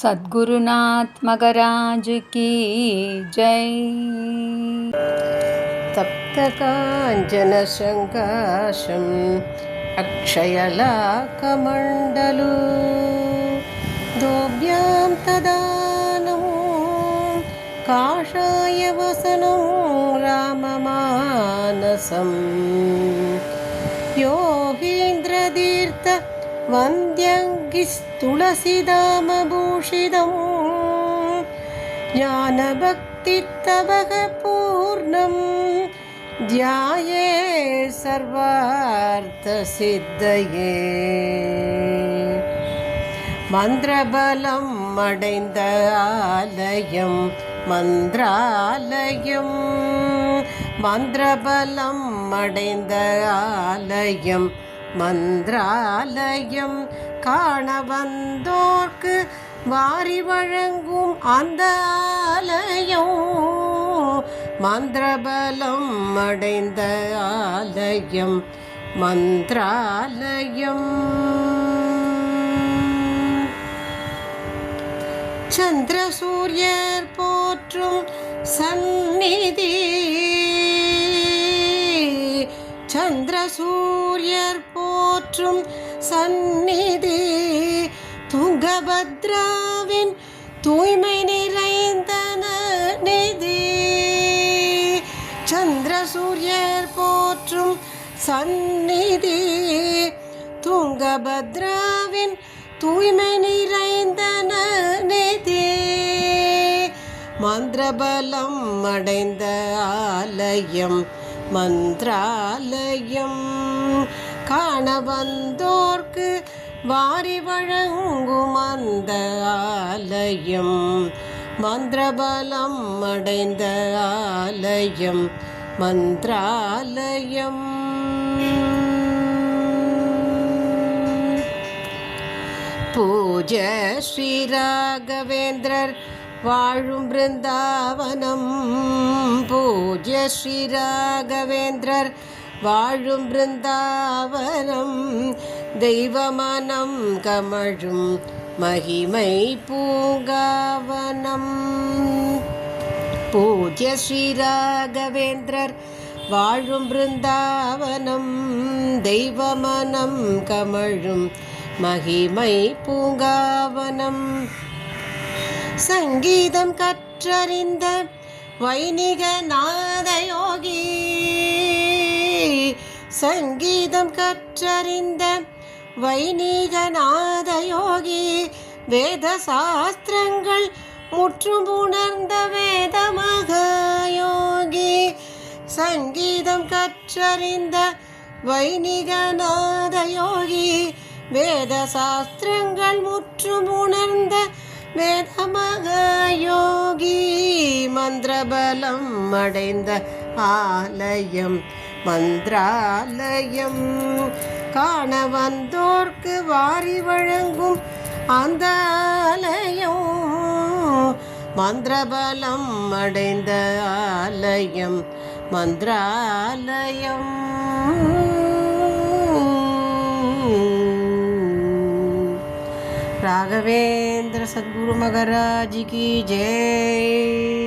सद्गुरुनाथ मगराज की जय। तप्तकाञ्चनशङ्काशम् अक्षयलाकमण्डलू दोभ्यां तदानं काषायवसनं राममानसम् योगीन्द्रतीर्थ वन्द्यङ्गिस्तुलसीदामभूषितं ज्ञानभक्तितवः पूर्णं ध्याये सर्वार्थसिद्धये। मन्त्रबलं अடைந்த ஆலயம் மந்திராலயம், மந்திரபலம் அடைந்த ஆலயம் மந்திராலயம், காண வந்தோர்க்கு வாரி வழங்கும் அந்த ஆலயம் மந்திரபலம் அடைந்த ஆலயம் மந்திராலயம். சந்திர சூரியர் போற்றும் சந்நிதி, சந்திர சூரியர் போற்றும் சந்நிதி, துங்கபத்ராவின் தூய்மை நிறைந்த நிதி. சந்திர சூரியர் போற்றும் சந்நிதி, துங்கபத்ராவின் தூய்மை நிறைந்த நிதி. மந்திரபலம் அடைந்த ஆலயம் மந்திராலயம், காண வந்தோர்க்கு வாரி வழங்கும் அந்த ஆலயம் மந்திரபலம் அடைந்த ஆலயம் மந்திராலயம். பூஜ்ய ஸ்ரீ ராகவேந்திரர் வாழும் பிருந்தாவனம், பூஜ்ய ஸ்ரீ ராகவேந்திரர் வாழும் பிருந்தாவனம், தெய்வமனம் கமழும் மகிமை பூங்காவனம். பூஜ்ய ஸ்ரீ ராகவேந்திரர் வாழும் பிருந்தாவனம், தெய்வமனம் கமழும் மகிமை பூங்காவனம். சங்கீதம் கற்றறிந்த வைணிக நாதயோகி, சங்கீதம் கற்றறிந்த வைணிக நாதயோகி, வேத சாஸ்திரங்கள் முற்றும் உணர்ந்த வேத மகாயோகி. சங்கீதம் கற்றறிந்த வைணிக நாதயோகி, வேத சாஸ்திரங்கள் முற்றும் உணர்ந்த வேதமகயோகி. மந்திரபலம் அடைந்த ஆலயம் மந்திராலயம், காண வந்தோர்க்கு வாரி வழங்கும் அந்த ஆலயம் மந்திரபலம் அடைந்த ஆலயம் மந்திராலயம். राघवेंद्र सद्गुरु महाराज की जय।